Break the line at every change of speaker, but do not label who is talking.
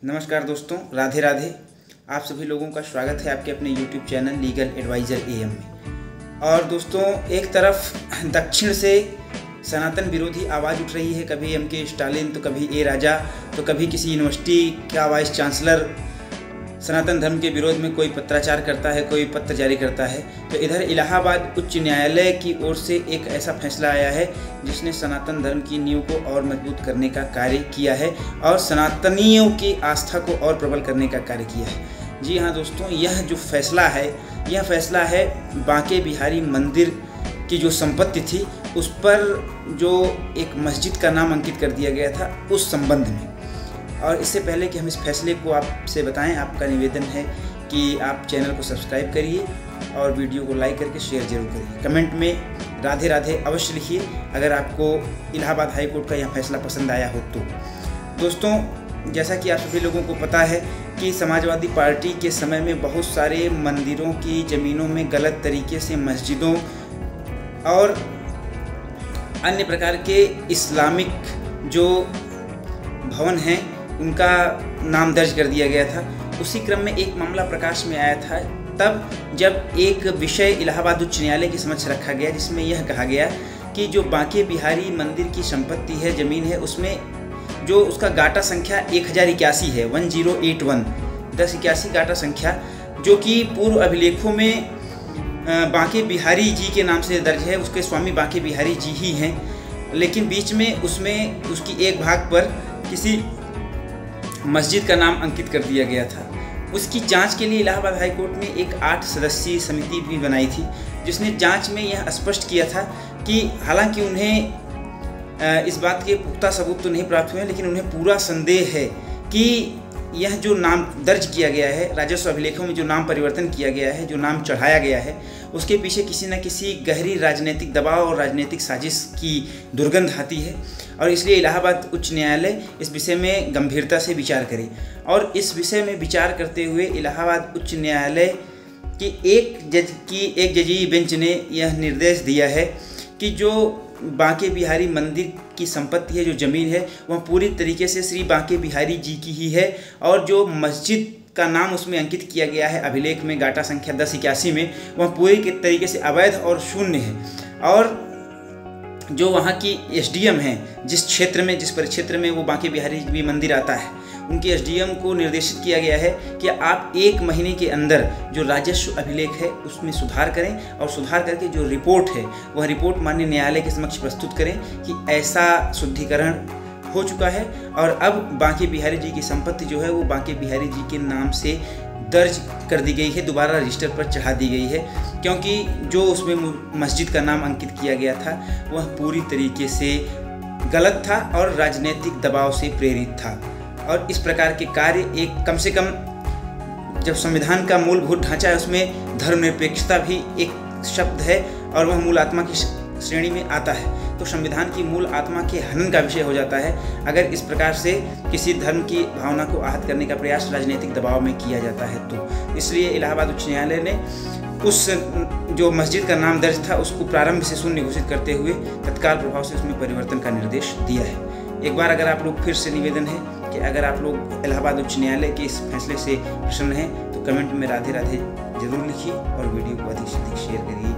नमस्कार दोस्तों, राधे राधे। आप सभी लोगों का स्वागत है आपके अपने YouTube channel legal adviser AM में। और दोस्तों, एक तरफ दक्षिण से सनातन विरोधी आवाज़ उठ रही है, कभी MK स्टालिन तो कभी ए राजा तो कभी किसी यूनिवर्सिटी का वाइस चांसलर सनातन धर्म के विरोध में कोई पत्राचार करता है, कोई पत्र जारी करता है। तो इधर इलाहाबाद उच्च न्यायालय की ओर से एक ऐसा फैसला आया है जिसने सनातन धर्म की नींव को और मजबूत करने का कार्य किया है और सनातनियों की आस्था को और प्रबल करने का कार्य किया है। जी हाँ दोस्तों, यह जो फैसला है, यह फैसला है बांके बिहारी मंदिर की जो संपत्ति थी उस पर जो एक मस्जिद का नाम अंकित कर दिया गया था उस संबंध में। और इससे पहले कि हम इस फैसले को आपसे बताएं, आपका निवेदन है कि आप चैनल को सब्सक्राइब करिए और वीडियो को लाइक करके शेयर जरूर करिए। कमेंट में राधे राधे अवश्य लिखिए अगर आपको इलाहाबाद हाई कोर्ट का यह फैसला पसंद आया हो तो। दोस्तों, जैसा कि आप सभी लोगों को पता है कि समाजवादी पार्टी के समय में बहुत सारे मंदिरों की ज़मीनों में गलत तरीके से मस्जिदों और अन्य प्रकार के इस्लामिक जो भवन हैं उनका नाम दर्ज कर दिया गया था। उसी क्रम में एक मामला प्रकाश में आया था तब जब एक विषय इलाहाबाद उच्च न्यायालय के समक्ष रखा गया जिसमें यह कहा गया कि जो बांके बिहारी मंदिर की संपत्ति है, ज़मीन है, उसमें जो उसका गाटा संख्या 1081 है, 1081 गाटा संख्या, जो कि पूर्व अभिलेखों में बांके बिहारी जी के नाम से दर्ज है, उसके स्वामी बांके बिहारी जी ही हैं। लेकिन बीच में उसमें उसकी एक भाग पर किसी मस्जिद का नाम अंकित कर दिया गया था। उसकी जांच के लिए इलाहाबाद हाई कोर्ट ने एक 8 सदस्यीय समिति भी बनाई थी जिसने जांच में यह स्पष्ट किया था कि हालांकि उन्हें इस बात के पुख्ता सबूत तो नहीं प्राप्त हुए, लेकिन उन्हें पूरा संदेह है कि यह जो नाम दर्ज किया गया है, राजस्व अभिलेखों में जो नाम परिवर्तन किया गया है, जो नाम चढ़ाया गया है, उसके पीछे किसी न किसी गहरी राजनीतिक दबाव और राजनीतिक साजिश की दुर्गंध आती है। और इसलिए इलाहाबाद उच्च न्यायालय इस विषय में गंभीरता से विचार करे। और इस विषय में विचार करते हुए इलाहाबाद उच्च न्यायालय की एक जजी बेंच ने यह निर्देश दिया है कि जो बांके बिहारी मंदिर की संपत्ति है, जो ज़मीन है, वह पूरी तरीके से श्री बांके बिहारी जी की ही है। और जो मस्जिद का नाम उसमें अंकित किया गया है अभिलेख में गाटा संख्या 1081 में, वह पूरी तरीके से अवैध और शून्य है। और जो वहाँ की SDM हैं, जिस परिक्षेत्र में वो बांके बिहारी जी मंदिर आता है, उनकी SDM को निर्देशित किया गया है कि आप 1 महीने के अंदर जो राजस्व अभिलेख है उसमें सुधार करें और सुधार करके जो रिपोर्ट है वह रिपोर्ट माननीय न्यायालय के समक्ष प्रस्तुत करें कि ऐसा शुद्धिकरण हो चुका है और अब बांके बिहारी जी की संपत्ति जो है वो बांके बिहारी जी के नाम से दर्ज कर दी गई है, दोबारा रजिस्टर पर चढ़ा दी गई है, क्योंकि जो उसमें मस्जिद का नाम अंकित किया गया था वह पूरी तरीके से गलत था और राजनीतिक दबाव से प्रेरित था। और इस प्रकार के कार्य एक कम से कम, जब संविधान का मूलभूत ढांचा है उसमें धर्मनिरपेक्षता भी एक शब्द है और वह मूल आत्मा की श्रेणी में आता है, तो संविधान की मूल आत्मा के हनन का विषय हो जाता है अगर इस प्रकार से किसी धर्म की भावना को आहत करने का प्रयास राजनीतिक दबाव में किया जाता है। तो इसलिए इलाहाबाद उच्च न्यायालय ने उस जो मस्जिद का नाम दर्ज था उसको प्रारंभ से शून्य घोषित करते हुए तत्काल प्रभाव से उसमें परिवर्तन का निर्देश दिया है। एक बार अगर आप लोग, फिर से निवेदन है कि अगर आप लोग इलाहाबाद उच्च न्यायालय के इस फैसले से प्रसन्न हैं तो कमेंट में राधे राधे जरूर लिखिए और वीडियो को अधिक से अधिक शेयर करिए।